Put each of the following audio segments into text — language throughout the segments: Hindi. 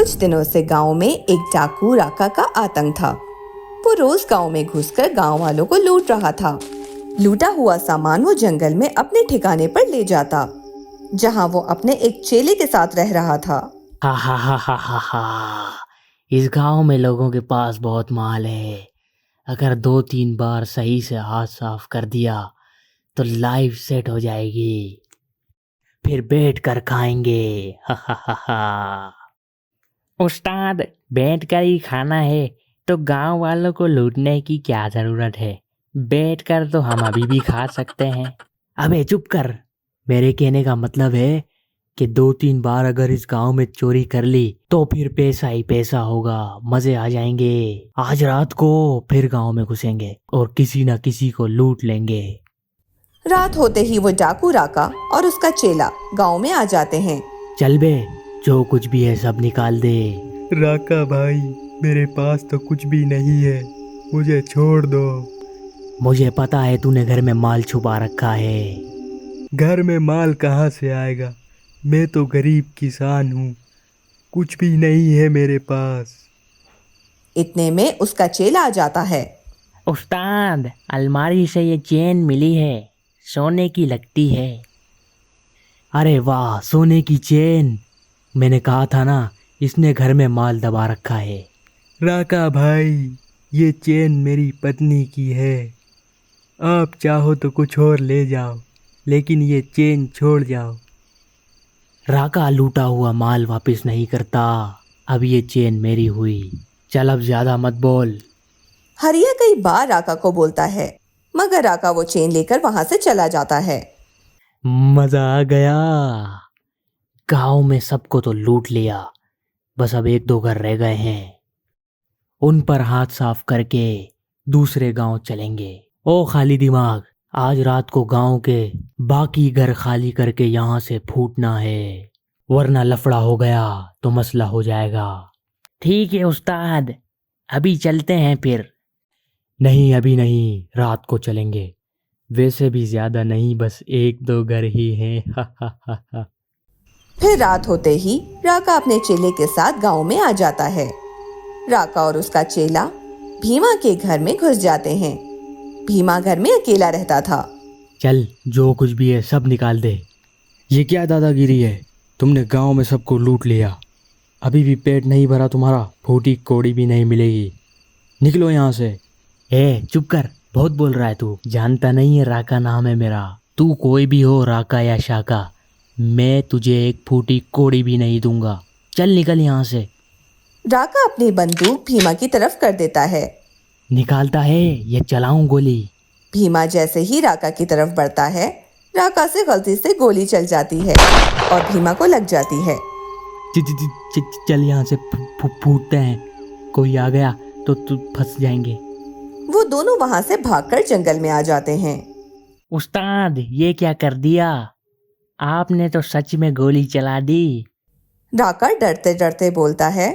कुछ दिनों से गांव में एक डाकू राका का आतंक था। वो रोज गांव में घुसकर गांव वालों को लूट रहा था। लूटा हुआ सामान वो जंगल में अपने ठिकाने पर ले जाता, जहां वो अपने एक चेले के साथ रह रहा था। हा हा हा हा हा हा। इस गांव में लोगों के पास बहुत माल है। अगर 2-3 बार सही से हाथ साफ कर दिया तो लाइफ सेट हो जाएगी। फिर बैठ कर खाएंगे। हा हा हा हा। उस्ताद, बैठ कर ही खाना है तो गांव वालों को लूटने की क्या जरूरत है। बैठ कर तो हम अभी भी खा सकते हैं। अबे चुप कर। मेरे कहने का मतलब है कि 2-3 बार अगर इस गांव में चोरी कर ली तो फिर पैसा ही पैसा होगा, मजे आ जाएंगे। आज रात को फिर गांव में घुसेंगे और किसी न किसी को लूट लेंगे। रात होते ही वो डाकू राका और उसका चेला गांव में आ जाते हैं। चल बे, जो कुछ भी है सब निकाल दे। राका भाई, मेरे पास तो कुछ भी नहीं है, मुझे छोड़ दो। मुझे पता है तूने घर में माल छुपा रखा है। घर में माल कहाँ से आएगा? मैं तो गरीब किसान हूँ, कुछ भी नहीं है मेरे पास। इतने में उसका चेला आ जाता है। उस्ताद, अलमारी से ये चेन मिली है, सोने की लगती है। अरे वाह, सोने की चेन। मैंने कहा था ना, इसने घर में माल दबा रखा है। राका भाई, ये चेन मेरी पत्नी की है। आप चाहो तो कुछ और ले जाओ, लेकिन ये चेन छोड़ जाओ। राका लूटा हुआ माल वापस नहीं करता। अब ये चेन मेरी हुई। चल अब ज्यादा मत बोल। हरिया कई बार राका को बोलता है, मगर राका वो चेन लेकर वहां से चला जाता है। मजा आ गया। गांव में सबको तो लूट लिया, बस अब 1-2 घर रह गए हैं। उन पर हाथ साफ करके दूसरे गांव चलेंगे। ओ खाली दिमाग, आज रात को गांव के बाकी घर खाली करके यहाँ से फूटना है, वरना लफड़ा हो गया तो मसला हो जाएगा। ठीक है उस्ताद, अभी चलते हैं फिर। नहीं, अभी नहीं, रात को चलेंगे। वैसे भी ज्यादा नहीं, बस 1-2 घर ही हैं। हा हा हा हा। फिर रात होते ही राका अपने चेले के साथ गांव में आ जाता है। राका और उसका चेला भीमा के घर में घुस जाते हैं। भीमा घर में अकेला रहता था। चल, जो कुछ भी है सब निकाल दे। ये क्या दादागिरी है? तुमने गांव में सबको लूट लिया, अभी भी पेट नहीं भरा तुम्हारा? फूटी कोड़ी भी नहीं मिलेगी, निकलो यहाँ से। ए चुप कर, बहुत बोल रहा है तू। जानता नहीं है राका नाम है मेरा। तू कोई भी हो, राका या शाका, मैं तुझे एक फूटी कोड़ी भी नहीं दूंगा। चल निकल यहाँ से। राका अपनी बंदूक भीमा की तरफ कर देता है। निकालता है या चलाऊं गोली? भीमा जैसे ही राका की तरफ बढ़ता है, राका से गलती से गोली चल जाती है और भीमा को लग जाती है। चल यहाँ से फूटते हैं। कोई आ गया तो तू फंस जाएंगे। वो दोनों वहां से भागकर जंगल में आ जाते हैं। उस्ताद, ये क्या कर दिया? आपने तो सच में गोली चला दी। राका डरते डरते बोलता है,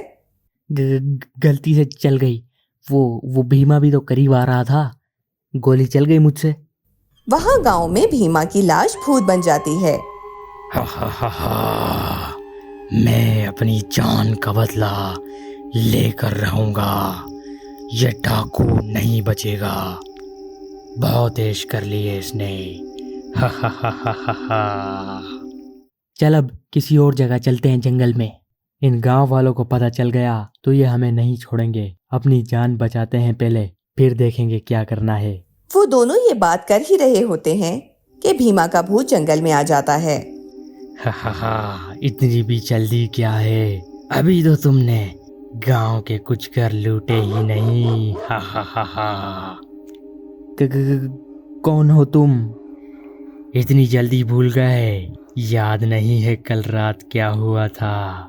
गलती से चल गई। वो भीमा भी तो करीब आ रहा था, गोली चल गई मुझसे। वहां गांव में भीमा की लाश भूत बन जाती है। हा हा हा हा। मैं अपनी जान का बदला लेकर रहूंगा। ये डाकू नहीं बचेगा। बहुत ऐश कर ली है इसने। हा हा हा हा हा हा। चल अब किसी और जगह चलते हैं जंगल में। इन गांव वालों को पता चल गया तो ये हमें नहीं छोड़ेंगे। अपनी जान बचाते हैं पहले, फिर देखेंगे क्या करना है। वो दोनों ये बात कर ही रहे होते हैं कि भीमा का भूत जंगल में आ जाता है। हा हा हा, इतनी भी जल्दी क्या है? अभी तो तुमने गांव के कुछ घर लूटे ही नहीं। हा हा हा हा। कौन हो तुम? इतनी जल्दी भूल गए? याद नहीं है कल रात क्या हुआ था?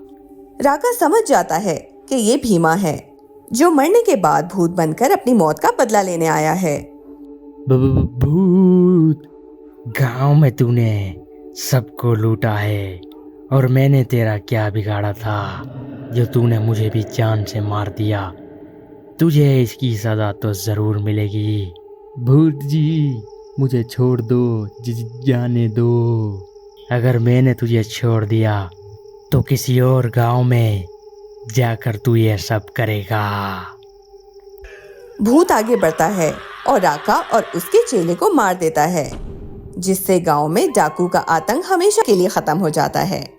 राका समझ जाता है कि ये भीमा है, जो मरने के बाद भूत बनकर अपनी मौत का बदला लेने आया है। भूत, गांव में तूने सबको लूटा है और मैंने तेरा क्या बिगाड़ा था जो तूने मुझे भी जान से मार दिया। तुझे इसकी सजा तो जरूर मिलेगी। भूत जी, मुझे छोड़ दो, जाने दो। अगर मैंने तुझे छोड़ दिया तो किसी और गांव में जाकर तू ये सब करेगा। भूत आगे बढ़ता है और राका और उसके चेले को मार देता है, जिससे गांव में डाकू का आतंक हमेशा के लिए खत्म हो जाता है।